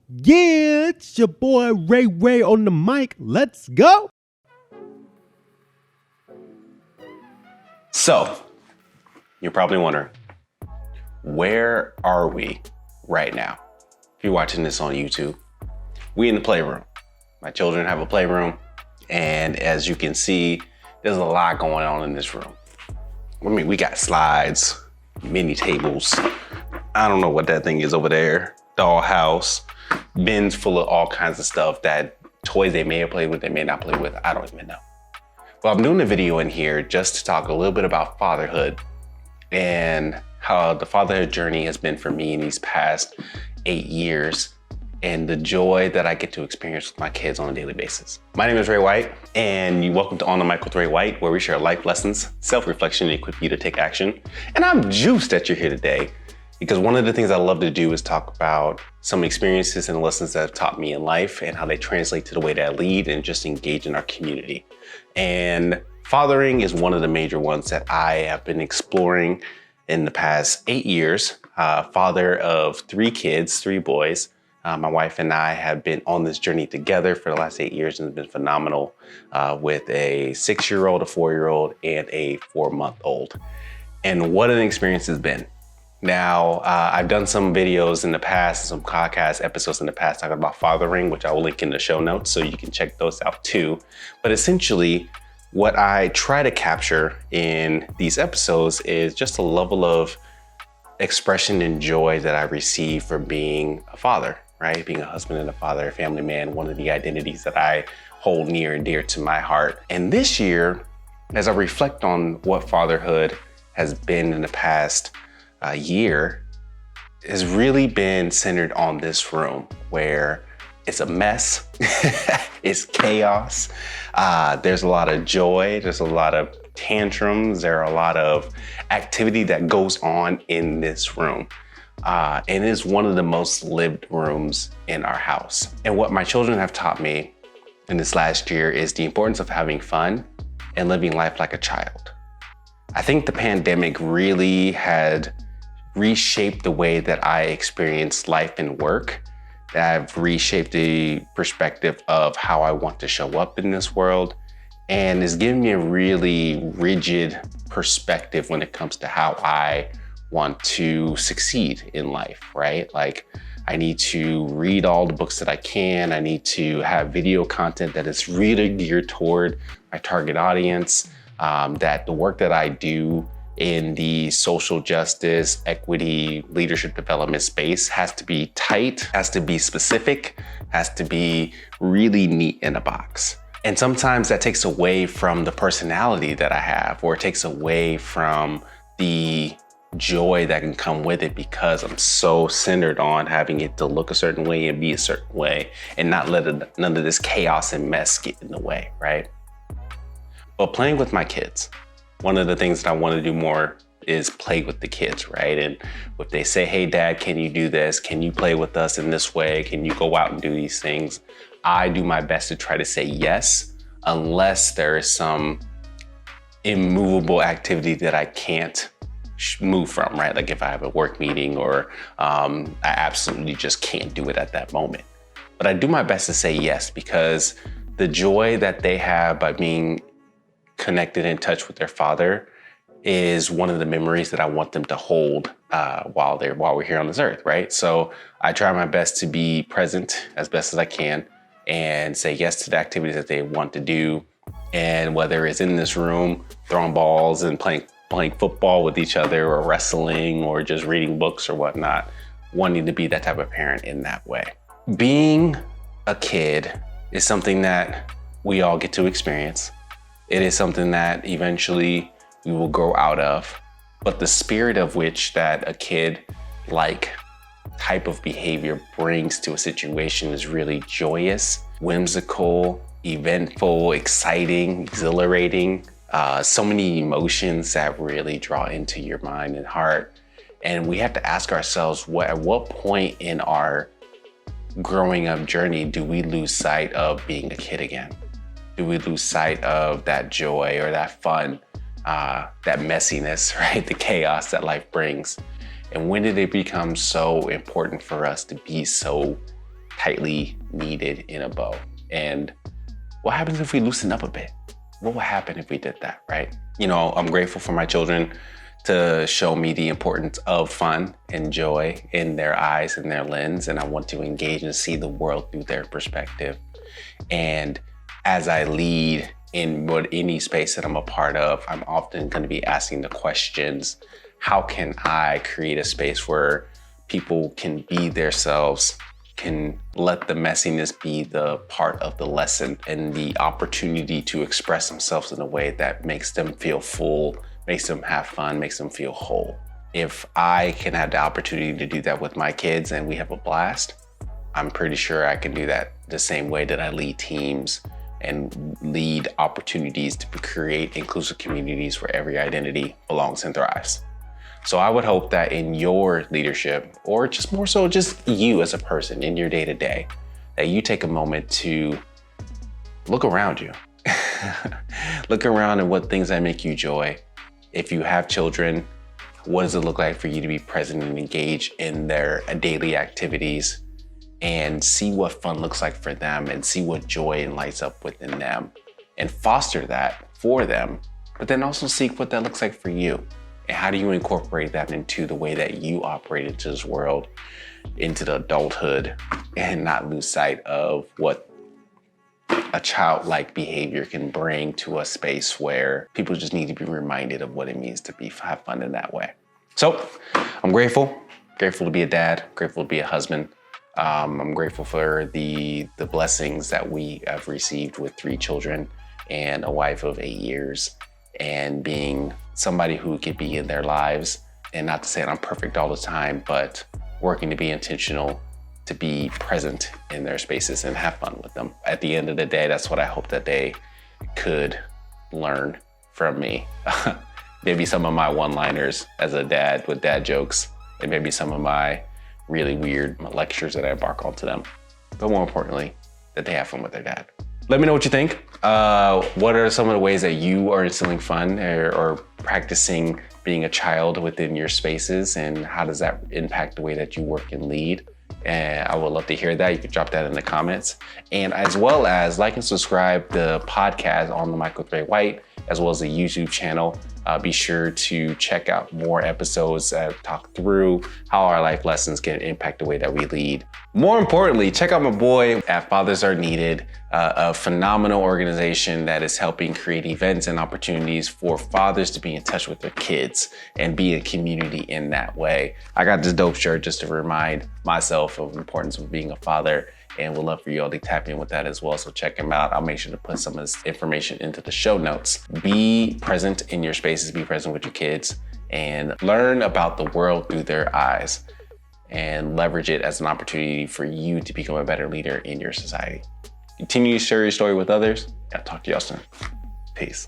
Yeah, it's your boy Ray Ray on the mic. Let's go. So, you're probably wondering, where are we right now? If you're watching this on YouTube, we in the playroom. My children have a playroom, and as you can see, there's a lot going on in this room. I mean, we got slides, mini tables. I don't know what that thing is over there. Dollhouse, bins full of all kinds of stuff, that toys they may have played with, they may not play with, I don't even know. Well, I'm doing a video in here just to talk a little bit about fatherhood and how the fatherhood journey has been for me in these past 8 years and the joy that I get to experience with my kids on a daily basis. My name is Ray White, and welcome to On the Mic with Ray White, where we share life lessons, self-reflection, and equip you to take action. And I'm juiced that you're here today, because one of the things I love to do is talk about some experiences and lessons that have taught me in life and how they translate to the way that I lead and just engage in our community. And fathering is one of the major ones that I have been exploring in the past 8 years. Father of 3 kids, 3 boys. My wife and I have been on this journey together for the last 8 years, and it's been phenomenal with a 6-year-old, a 4-year-old, and a 4-month-old. And what an experience it's been. Now, I've done some videos in the past, some podcast episodes in the past talking about fathering, which I will link in the show notes so you can check those out too. But essentially, what I try to capture in these episodes is just a level of expression and joy that I receive from being a father, right? Being a husband and a father, a family man, one of the identities that I hold near and dear to my heart. And this year, as I reflect on what fatherhood has been in the past year, has really been centered on this room where it's a mess, it's chaos, there's a lot of joy, there's a lot of tantrums, there are a lot of activity that goes on in this room. And it is one of the most lived rooms in our house. And what my children have taught me in this last year is the importance of having fun and living life like a child. I think the pandemic really had reshaped the way that I experience life and work. I've reshaped the perspective of how I want to show up in this world, and it's given me a really rigid perspective when it comes to how I want to succeed in life, right? Like, I need to read all the books that I can. I need to have video content that is really geared toward my target audience, that the work that I do in the social justice, equity, leadership development space has to be tight, has to be specific, has to be really neat in a box. And sometimes that takes away from the personality that I have, or it takes away from the joy that can come with it, because I'm so centered on having it to look a certain way and be a certain way and not let none of this chaos and mess get in the way, right? But playing with my kids, one of the things that I want to do more is play with the kids, right? And if they say, hey, Dad, can you do this? Can you play with us in this way? Can you go out and do these things? I do my best to try to say yes, unless there is some immovable activity that I can't move from, right? Like if I have a work meeting or I absolutely just can't do it at that moment. But I do my best to say yes, because the joy that they have by being connected in touch with their father is one of the memories that I want them to hold while we're here on this earth, right? So I try my best to be present as best as I can and say yes to the activities that they want to do. And whether it's in this room, throwing balls and playing football with each other, or wrestling, or just reading books or whatnot, wanting to be that type of parent in that way. Being a kid is something that we all get to experience. It is something that eventually we will grow out of, but the spirit of which that a kid-like type of behavior brings to a situation is really joyous, whimsical, eventful, exciting, exhilarating. So many emotions that really draw into your mind and heart. And we have to ask ourselves, at what point in our growing up journey do we lose sight of being a kid again? Do we lose sight of that joy or that fun, that messiness, right? The chaos that life brings. And when did it become so important for us to be so tightly kneaded in a bow. And what happens if we loosen up a bit? What would happen if we did that, right? You know, I'm grateful for my children to show me the importance of fun and joy in their eyes and their lens. And I want to engage and see the world through their perspective. And as I lead in any space that I'm a part of, I'm often going to be asking the questions, how can I create a space where people can be themselves, can let the messiness be the part of the lesson and the opportunity to express themselves in a way that makes them feel full, makes them have fun, makes them feel whole. If I can have the opportunity to do that with my kids and we have a blast, I'm pretty sure I can do that the same way that I lead teams and lead opportunities to create inclusive communities where every identity belongs and thrives. So I would hope that in your leadership, or just more so just you as a person in your day-to-day, that you take a moment to look around you. Look around at what things that make you joy. If you have children, what does it look like for you to be present and engaged in their daily activities, and see what fun looks like for them and see what joy lights up within them and foster that for them, but then also seek what that looks like for you. And how do you incorporate that into the way that you operate into this world, into the adulthood, and not lose sight of what a childlike behavior can bring to a space where people just need to be reminded of what it means to have fun in that way. So I'm grateful to be a dad, grateful to be a husband. I'm grateful for the blessings that we have received with 3 children and a wife of 8 years, and being somebody who could be in their lives, and not to say that I'm perfect all the time, but working to be intentional, to be present in their spaces and have fun with them. At the end of the day, that's what I hope that they could learn from me. Maybe some of my one-liners as a dad with dad jokes, and maybe some of my really weird lectures that I embark on to them. But more importantly, that they have fun with their dad. Let me know what you think. What are some of the ways that you are instilling fun or practicing being a child within your spaces, and how does that impact the way that you work and lead? And I would love to hear that. You can drop that in the comments. And as well as like and subscribe the podcast on the Michael Ray White, as well as the YouTube channel. Be sure to check out more episodes that talk through how our life lessons can impact the way that we lead. More importantly, check out my boy at Fathers Are Needed, a phenomenal organization that is helping create events and opportunities for fathers to be in touch with their kids and be a community in that way. I got this dope shirt just to remind myself of the importance of being a father, and would love for you all to tap in with that as well. So check him out. I'll make sure to put some of this information into the show notes. Be present in your spaces, be present with your kids, and learn about the world through their eyes, and leverage it as an opportunity for you to become a better leader in your society. Continue to share your story with others. I'll talk to y'all soon. Peace.